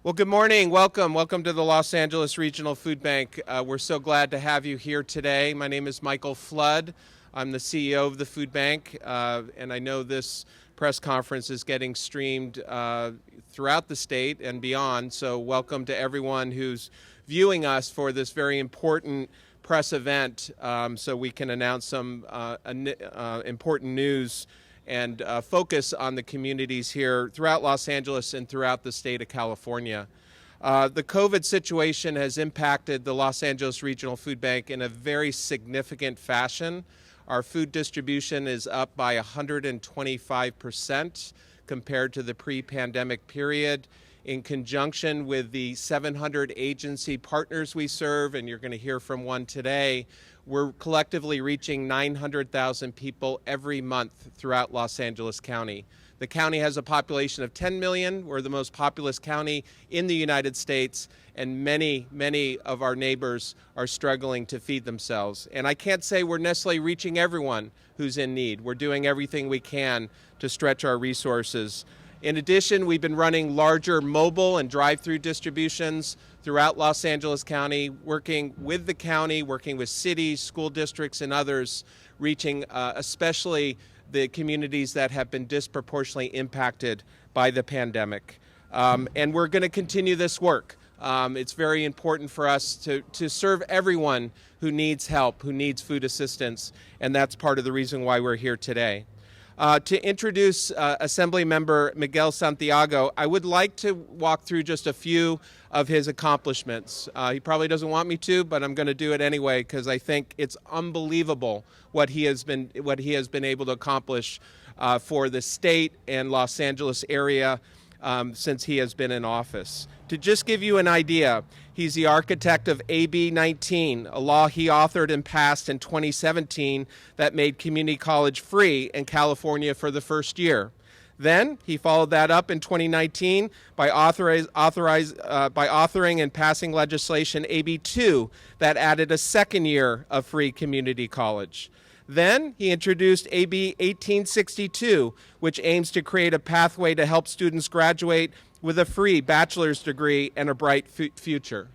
Well, good morning. Welcome to the Los Angeles Regional Food Bank. We're so glad to have you here today. My name is Michael Flood. I'm the CEO of the food bank, and I know this press conference is getting streamed throughout the state and beyond. So welcome to everyone who's viewing us for this very important press event, so we can announce some important news and focus on the communities here throughout Los Angeles and throughout the state of California. The COVID situation has impacted the Los Angeles Regional Food Bank in a very significant fashion. Our food distribution is up by 125% compared to the pre-pandemic period. In conjunction with the 700 agency partners we serve, and you're going to hear from one today, we're collectively reaching 900,000 people every month throughout Los Angeles County. The county has a population of 10 million. We're the most populous county in the United States, and many of our neighbors are struggling to feed themselves. And I can't say we're necessarily reaching everyone who's in need. We're doing everything we can to stretch our resources. In addition, we've been running larger mobile and drive-through distributions throughout Los Angeles County, working with the county, working with cities, school districts, and others, reaching especially the communities that have been disproportionately impacted by the pandemic. And we're going to continue this work. It's very important for us to serve everyone who needs help, who needs food assistance, and that's part of the reason why we're here today. To introduce Assembly Member Miguel Santiago, I would like to walk through just a few of his accomplishments. He probably doesn't want me to, but I'm going to do it anyway because I think it's unbelievable what he has been able to accomplish for the state and Los Angeles area since he has been in office. To just give you an idea, he's the architect of AB 19, a law he authored and passed in 2017 that made community college free in California for the first year. Then he followed that up in 2019 by authoring and passing legislation AB 2 that added a second year of free community college. Then he introduced AB 1862, which aims to create a pathway to help students graduate with a free bachelor's degree and a bright future.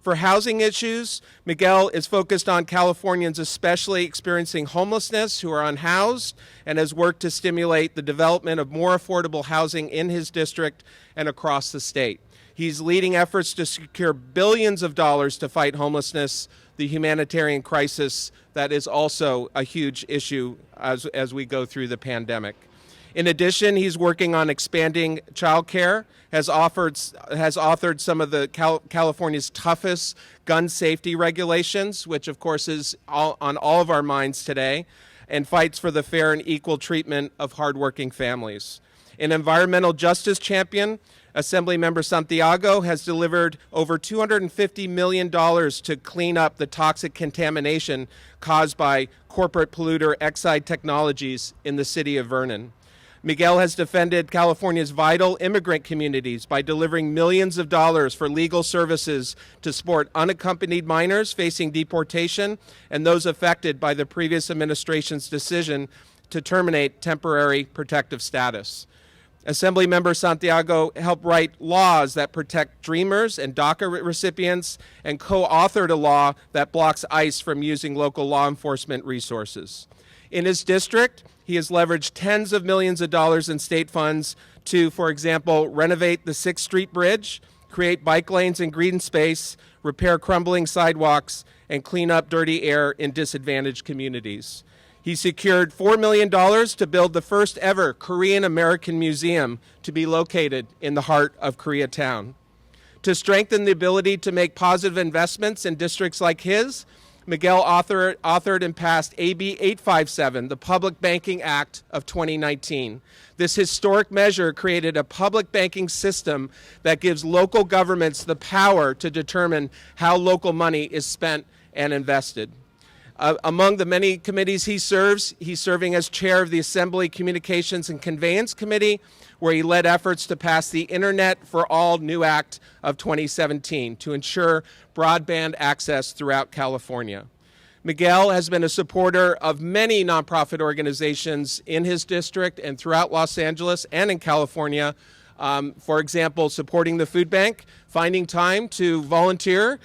For housing issues, Miguel is focused on Californians especially experiencing homelessness who are unhoused and has worked to stimulate the development of more affordable housing in his district and across the state. He's leading efforts to secure billions of dollars to fight homelessness, the humanitarian crisis that is also a huge issue as we go through the pandemic. In addition, he's working on expanding childcare, has authored some of the California's toughest gun safety regulations, which of course is on all of our minds today, and fights for the fair and equal treatment of hardworking families. An environmental justice champion, Assemblymember Santiago has delivered over $250 million to clean up the toxic contamination caused by corporate polluter Exide Technologies in the city of Vernon. Miguel has defended California's vital immigrant communities by delivering millions of dollars for legal services to support unaccompanied minors facing deportation and those affected by the previous administration's decision to terminate temporary protective status. Assemblymember Santiago helped write laws that protect dreamers and DACA recipients and co-authored a law that blocks ICE from using local law enforcement resources. In his district, he has leveraged tens of millions of dollars in state funds to, for example, renovate the 6th Street Bridge, create bike lanes and green space, repair crumbling sidewalks, and clean up dirty air in disadvantaged communities. He secured $4 million to build the first ever Korean American Museum to be located in the heart of Koreatown. To strengthen the ability to make positive investments in districts like his, Miguel authored and passed AB 857, the Public Banking Act of 2019. This historic measure created a public banking system that gives local governments the power to determine how local money is spent and invested. Among the many committees he serves, he's serving as chair of the Assembly Communications and Conveyance Committee, where he led efforts to pass the Internet for All New Act of 2017 to ensure broadband access throughout California. Miguel has been a supporter of many nonprofit organizations in his district and throughout Los Angeles and in California For example, supporting the food bank, finding time to volunteer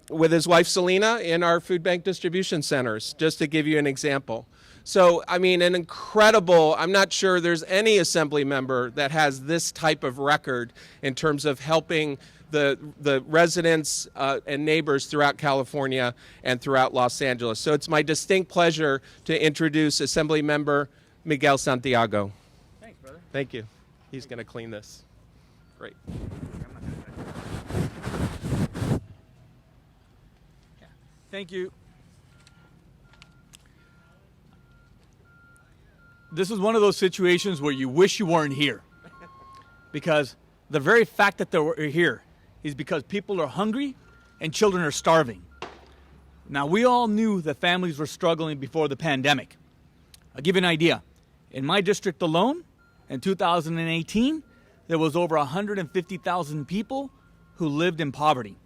with his wife Selena in our food bank distribution centers, just to give you an example. So, I mean, an incredible, I'm not sure there's any assembly member that has this type of record in terms of helping the residents and neighbors throughout California and throughout Los Angeles. So it's my distinct pleasure to introduce Assembly Member Miguel Santiago. Thanks, brother. Thank you. He's going to clean this. Great. Thank you. This is one of those situations where you wish you weren't here, because the very fact that they're here is because people are hungry and children are starving. Now, we all knew that families were struggling before the pandemic. I'll give you an idea. In my district alone, in 2018, there was over 150,000 people who lived in poverty.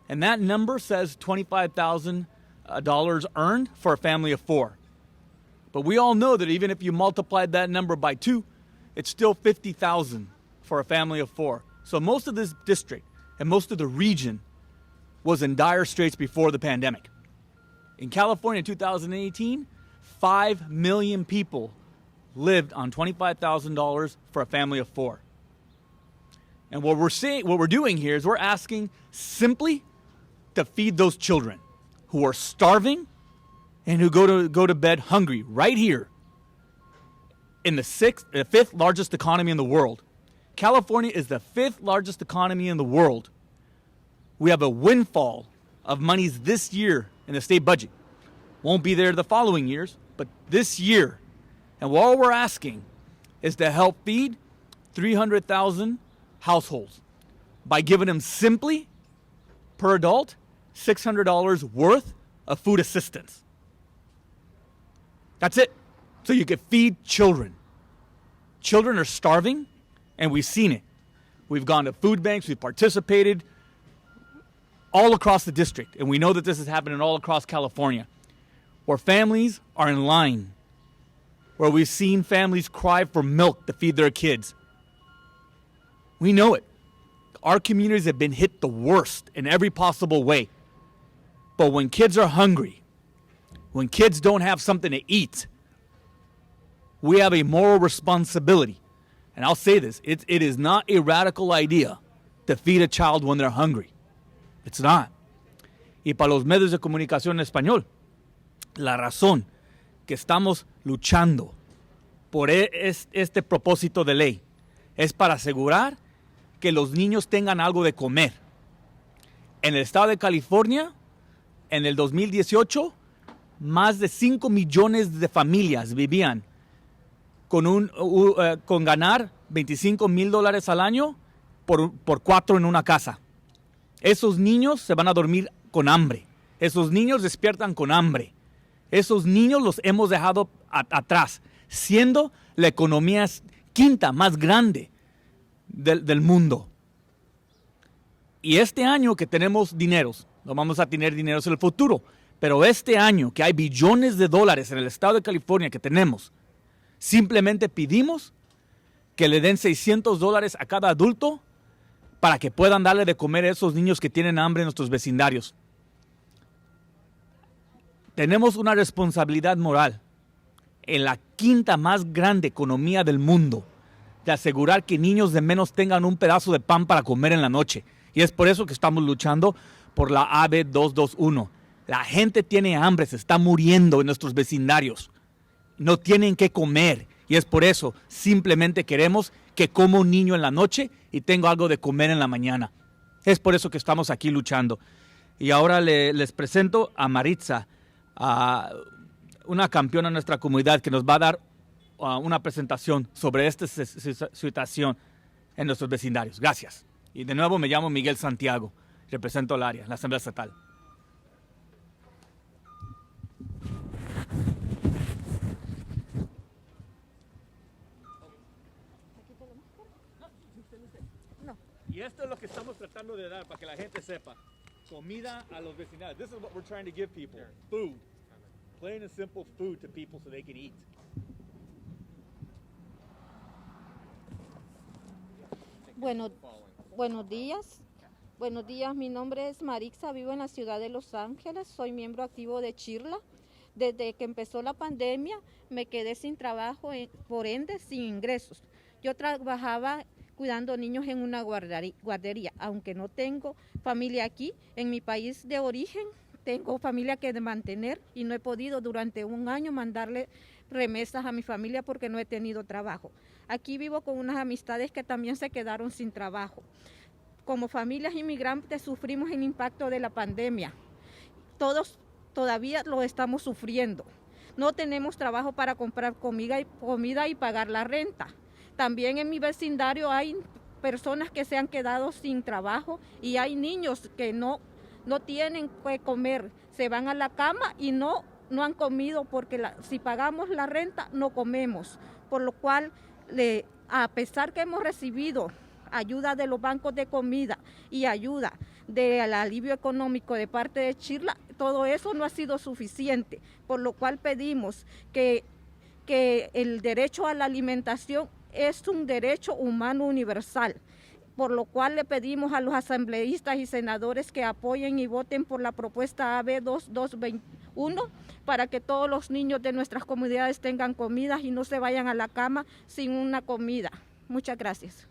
And that number says $25,000 earned for a family of four. But we all know that even if you multiplied that number by 2, it's still 50,000 for a family of four. So most of this district and most of the region was in dire straits before the pandemic. In California in 2018, 5 million people lived on $25,000 for a family of four. And what we're doing here is we're asking simply to feed those children who are starving and who go to bed hungry right here in the fifth largest economy in the world. California is the 5th largest economy in the world. We have a windfall of monies this year in the state budget. Won't be there the following years, but this year. And all we're asking is to help feed 300,000 households by giving them simply, per adult, $600 worth of food assistance. That's it. So you can feed children. Children are starving, and we've seen it. We've gone to food banks, we've participated all across the district, and we know that this is happening all across California, where families are in line, where we've seen families cry for milk to feed their kids. We know it. Our communities have been hit the worst in every possible way. But when kids are hungry, when kids don't have something to eat, we have a moral responsibility. And I'll say this, it is not a radical idea to feed a child when they're hungry. It's not. Y para los medios de comunicación en español, la razón que estamos luchando por este propósito de ley es para asegurar que los niños tengan algo de comer. En el estado de California, en el 2018, más de 5 millones de familias vivían con ganar $25,000 al año por 4 en una casa. Esos niños se van a dormir con hambre. Esos niños despiertan con hambre. Esos niños los hemos dejado atrás, siendo la economía quinta más grande del mundo. Y este año que tenemos dineros, no vamos a tener dineros en el futuro, pero este año que hay billones de dólares en el estado de California que tenemos, simplemente pedimos que le den $600 a cada adulto para que puedan darle de comer a esos niños que tienen hambre en nuestros vecindarios. Tenemos una responsabilidad moral en la quinta más grande economía del mundo de asegurar que niños de menos tengan un pedazo de pan para comer en la noche. Y es por eso que estamos luchando por la AB 221. La gente tiene hambre, se está muriendo en nuestros vecindarios. No tienen qué comer. Y es por eso simplemente queremos que coma un niño en la noche y tenga algo de comer en la mañana. Es por eso que estamos aquí luchando. Y ahora les presento a Maritza, una campeona de nuestra comunidad que nos va a dar una presentación sobre esta situación en nuestros vecindarios. Gracias. Y de nuevo me llamo Miguel Santiago, represento el área, la Asamblea Estatal. Y esto es lo que estamos tratando de dar para que la gente sepa. Comida a los vecindarios. This is what we're trying to give people. Food. Plain and simple food to people so they can eat. Bueno, buenos días. Buenos días, mi nombre es Marixa, vivo en la ciudad de Los Ángeles, soy miembro activo de Chirla. Desde que empezó la pandemia me quedé sin trabajo, por ende sin ingresos. Yo trabajaba cuidando niños en una guardería, aunque no tengo familia aquí, en mi país de origen tengo familia que mantener y no he podido durante un año mandarle remesas a mi familia porque no he tenido trabajo. Aquí vivo con unas amistades que también se quedaron sin trabajo. Como familias inmigrantes sufrimos el impacto de la pandemia. Todos todavía lo estamos sufriendo. No tenemos trabajo para comprar comida y pagar la renta. También en mi vecindario hay personas que se han quedado sin trabajo y hay niños que no tienen que comer. Se van a la cama y no han comido porque si pagamos la renta no comemos. Por lo cual, a pesar que hemos recibido ayuda de los bancos de comida y ayuda del alivio económico de parte de Chirla, todo eso no ha sido suficiente, por lo cual pedimos que el derecho a la alimentación es un derecho humano universal, por lo cual le pedimos a los asambleístas y senadores que apoyen y voten por la propuesta AB 2221 para que todos los niños de nuestras comunidades tengan comida y no se vayan a la cama sin una comida. Muchas gracias.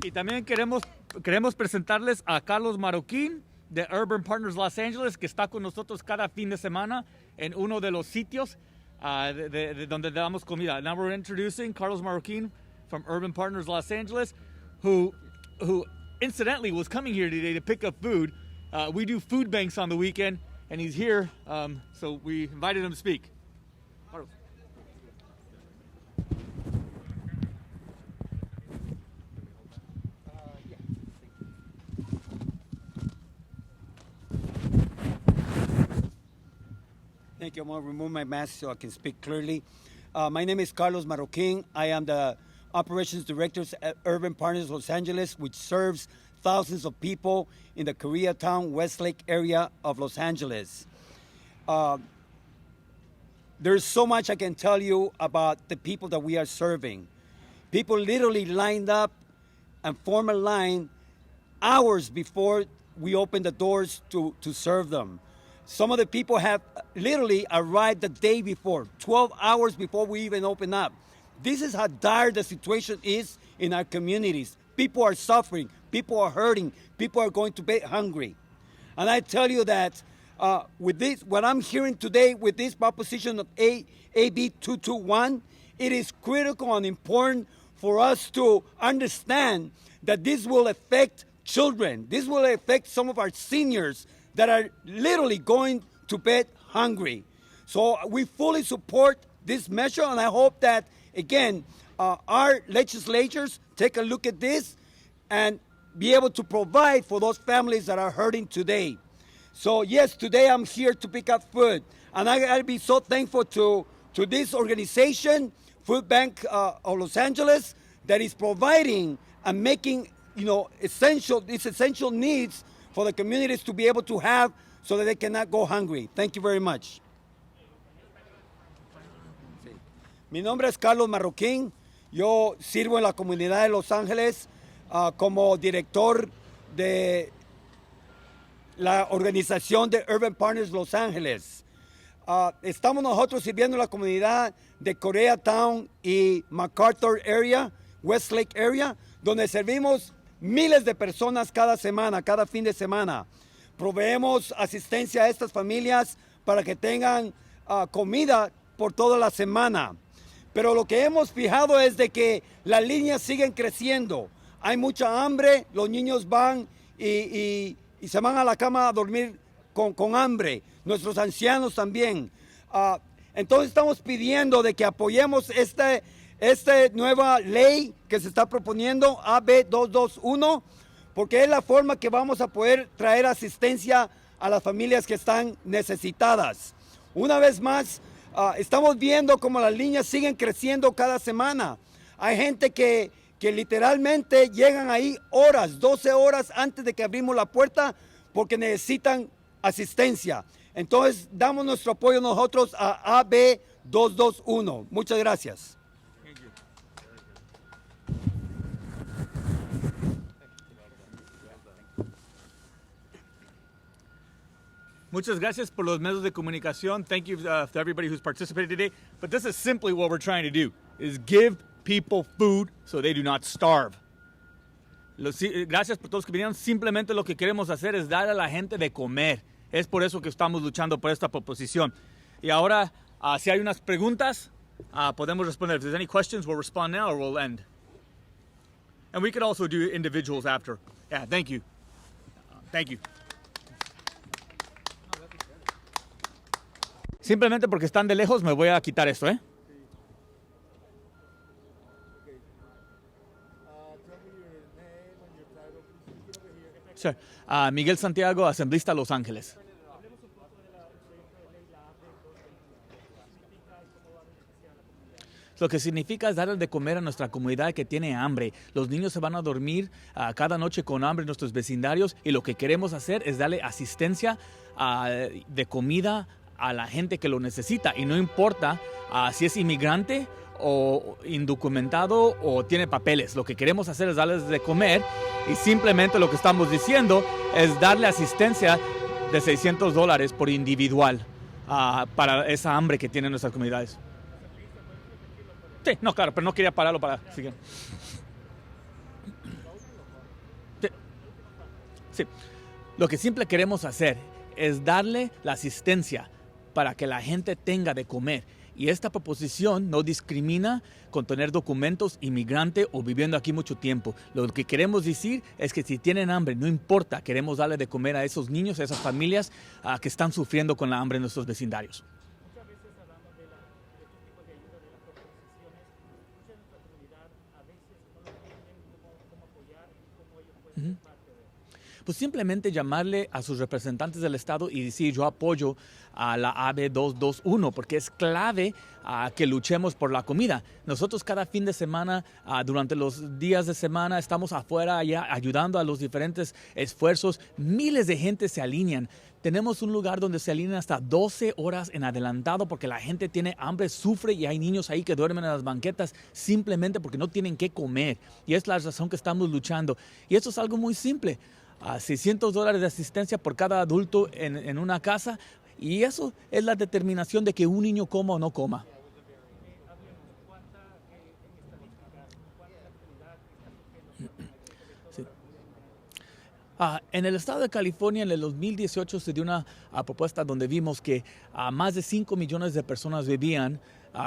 Y también queremos presentarles a Carlos Marroquín de Urban Partners Los Angeles, que está con nosotros cada fin de semana en uno de los sitios de donde damos comida. Now we're introducing Carlos Marroquín from Urban Partners Los Angeles, who incidentally was coming here today to pick up food. We do food banks on the weekend, and he's here, so we invited him to speak. Carlos. Thank you. I'm going to remove my mask so I can speak clearly. My name is Carlos Marroquín. I am the Operations Director at Urban Partners Los Angeles, which serves thousands of people in the Koreatown, Westlake area of Los Angeles. There's so much I can tell you about the people that we are serving. People literally lined up and formed a line hours before we opened the doors to serve them. Some of the people have literally arrived the day before, 12 hours before we even open up. This is how dire the situation is in our communities. People are suffering, people are hurting, people are going to bed hungry. And I tell you that with this, what I'm hearing today with this proposition of AB 221, it is critical and important for us to understand that this will affect children. This will affect some of our seniors that are literally going to bed hungry. So we fully support this measure, and I hope that, again, our legislatures take a look at this and be able to provide for those families that are hurting today. So yes, today I'm here to pick up food, and I'll be so thankful to this organization, Food Bank of Los Angeles, that is providing and making essential needs for the communities to be able to have so that they cannot go hungry. Thank you very much. Mi nombre es Carlos Marroquín. Yo sirvo en la comunidad de Los Ángeles como director de la organización de Urban Partners Los Ángeles. Estamos nosotros sirviendo en la comunidad de Koreatown y MacArthur area, Westlake area, donde servimos miles de personas cada semana, cada fin de semana. Proveemos asistencia a estas familias para que tengan comida por toda la semana. Pero lo que hemos fijado es de que las líneas siguen creciendo. Hay mucha hambre, los niños van y se van a la cama a dormir con hambre. Nuestros ancianos también. Entonces estamos pidiendo de que apoyemos esta nueva ley que se está proponiendo, AB 221, porque es la forma que vamos a poder traer asistencia a las familias que están necesitadas. Una vez más, estamos viendo como las líneas siguen creciendo cada semana. Hay gente que literalmente llegan ahí 12 horas antes de que abrimos la puerta porque necesitan asistencia. Entonces, damos nuestro apoyo nosotros a AB 221. Muchas gracias. Muchas gracias por los medios de comunicación. Thank you to everybody who's participated today. But this is simply what we're trying to do, is give people food so they do not starve. Gracias por todos que vinieron. Simplemente lo que queremos hacer es dar a la gente de comer. Es por eso que estamos luchando por esta proposición. Y ahora, si hay unas preguntas, podemos responder. If there's any questions, we'll respond now or we'll end. And we could also do individuals after. Yeah, thank you. Thank you. Simplemente porque están de lejos me voy a quitar esto, ¿eh? Sure. Miguel Santiago, asemblista Los Ángeles. Lo que significa es darle de comer a nuestra comunidad que tiene hambre. Los niños se van a dormir cada noche con hambre en nuestros vecindarios y lo que queremos hacer es darle asistencia de comida a la gente que lo necesita. Y no importa si es inmigrante o indocumentado o tiene papeles. Lo que queremos hacer es darles de comer y simplemente lo que estamos diciendo es darle asistencia de $600 por individual para esa hambre que tienen nuestras comunidades. Sí, no, claro, pero no quería pararlo para seguir. Sí. Lo que siempre queremos hacer es darle la asistencia para que la gente tenga de comer. Y esta proposición no discrimina con tener documentos, inmigrante o viviendo aquí mucho tiempo. Lo que queremos decir es que si tienen hambre, no importa, queremos darle de comer a esos niños, a esas familias que están sufriendo con la hambre en nuestros vecindarios. Pues simplemente llamarle a sus representantes del Estado y decir yo apoyo a la AB 221 porque es clave que luchemos por la comida. Nosotros cada fin de semana, durante los días de semana, estamos afuera allá ayudando a los diferentes esfuerzos. Miles de gente se alinean. Tenemos un lugar donde se alinean hasta 12 horas en adelantado porque la gente tiene hambre, sufre y hay niños ahí que duermen en las banquetas simplemente porque no tienen qué comer. Y es la razón que estamos luchando. Y esto es algo muy simple. $600 de asistencia por cada adulto en una casa y eso es la determinación de que un niño coma o no coma. Sí. En el estado de California en el 2018 se dio una propuesta donde vimos que más de 5 millones de personas vivían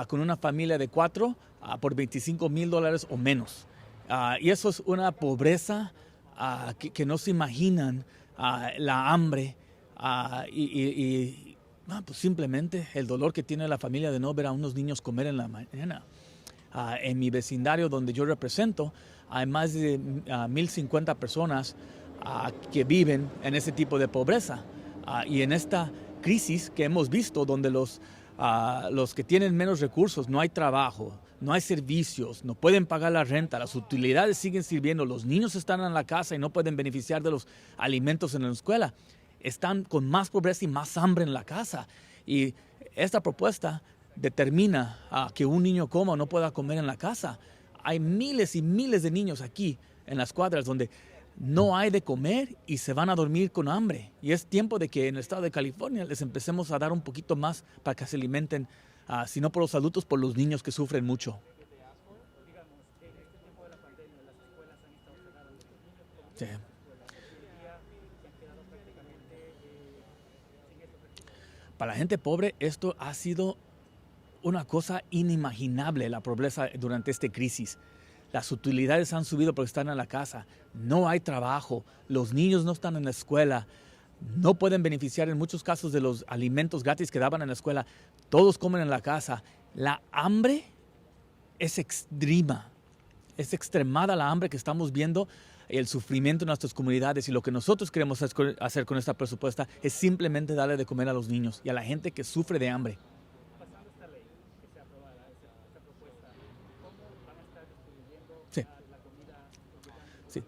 con una familia de 4 por $25,000 o menos. Y eso es una pobreza que no se imaginan la hambre pues simplemente el dolor que tiene la familia de no ver a unos niños comer en la mañana. En mi vecindario donde yo represento hay más de 1,050 personas que viven en ese tipo de pobreza y en esta crisis que hemos visto donde los que tienen menos recursos no hay trabajo, no hay servicios, no pueden pagar la renta, las utilidades siguen sirviendo, los niños están en la casa y no pueden beneficiar de los alimentos en la escuela. Están con más pobreza y más hambre en la casa. Y esta propuesta determina que un niño coma o no pueda comer en la casa. Hay miles y miles de niños aquí en las cuadras donde no hay de comer y se van a dormir con hambre. Y es tiempo de que en el estado de California les empecemos a dar un poquito más para que se alimenten, si no por los adultos, por los niños que sufren mucho. Sí. Para la gente pobre esto ha sido una cosa inimaginable, la pobreza durante esta crisis. Las utilidades han subido porque están en la casa, no hay trabajo, los niños no están en la escuela, no pueden beneficiar en muchos casos de los alimentos gratis que daban en la escuela, todos comen en la casa. La hambre es extrema, es extremada la hambre que estamos viendo y el sufrimiento en nuestras comunidades y lo que nosotros queremos hacer con esta propuesta es simplemente darle de comer a los niños y a la gente que sufre de hambre. Sí. Sí.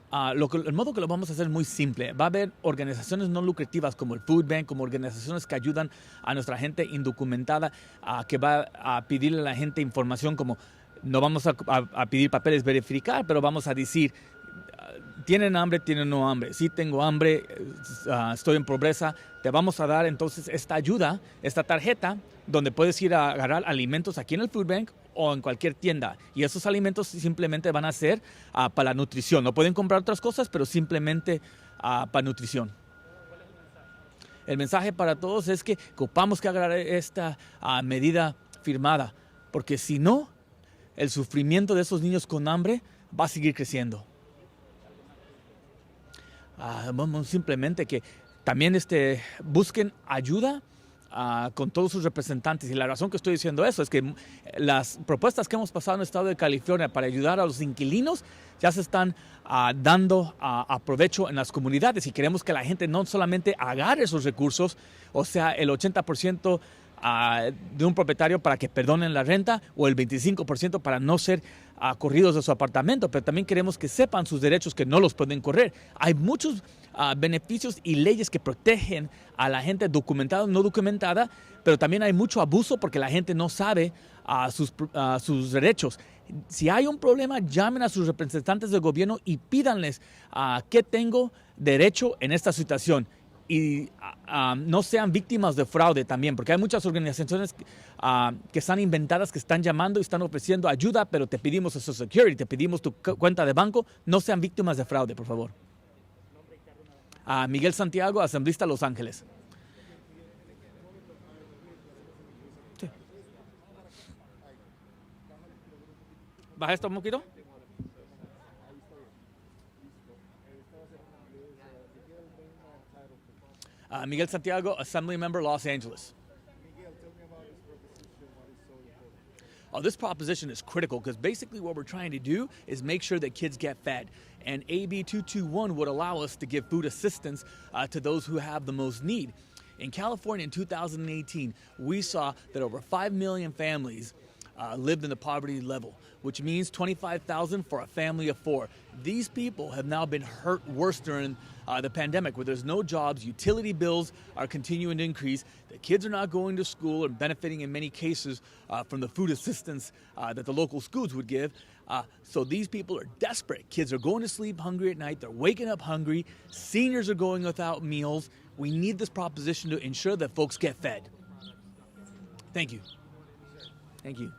El modo que lo vamos a hacer es muy simple. Va a haber organizaciones no lucrativas como el Food Bank, como organizaciones que ayudan a nuestra gente indocumentada, que va a pedirle a la gente información como, no vamos a pedir papeles verificar, pero vamos a decir, ¿tienen hambre? ¿Tienen no hambre? Sí, tengo hambre, estoy en pobreza. Te vamos a dar entonces esta ayuda, esta tarjeta, donde puedes ir a agarrar alimentos aquí en el Food Bank o en cualquier tienda. Y esos alimentos simplemente van a ser para la nutrición. No pueden comprar otras cosas, pero simplemente para nutrición. El mensaje para todos es que ocupamos que agarrar esta medida firmada, porque si no, el sufrimiento de esos niños con hambre va a seguir creciendo. Simplemente que también busquen ayuda con todos sus representantes. Y la razón que estoy diciendo eso es que las propuestas que hemos pasado en el estado de California para ayudar a los inquilinos ya se están dando a provecho en las comunidades, y queremos que la gente no solamente agarre esos recursos, o sea, el 80% de un propietario para que perdonen la renta o el 25% para no ser corridos de su apartamento, pero también queremos que sepan sus derechos, que no los pueden correr. Hay muchos beneficios y leyes que protegen a la gente documentada o no documentada, pero también hay mucho abuso porque la gente no sabe sus derechos. Si hay un problema, llamen a sus representantes del gobierno y pídanles qué tengo derecho en esta situación. Y no sean víctimas de fraude también, porque hay muchas organizaciones que están inventadas, que están llamando y están ofreciendo ayuda, pero te pedimos Social Security, te pedimos tu cuenta de banco. No sean víctimas de fraude, por favor. Miguel Santiago, asambleísta Los Ángeles. Sí. ¿Baja esto un poquito? Miguel Santiago, Assembly Member, Los Angeles. This proposition is critical because basically what we're trying to do is make sure that kids get fed. And AB 221 would allow us to give food assistance to those who have the most need. In California in 2018, we saw that over 5 million families lived in the poverty level, which means 25,000 for a family of 4. These people have now been hurt worse during the pandemic, where there's no jobs, utility bills are continuing to increase, the kids are not going to school and benefiting in many cases from the food assistance that the local schools would give. So these people are desperate. Kids are going to sleep hungry at night, they're waking up hungry, seniors are going without meals. We need this proposition to ensure that folks get fed. Thank you. Thank you.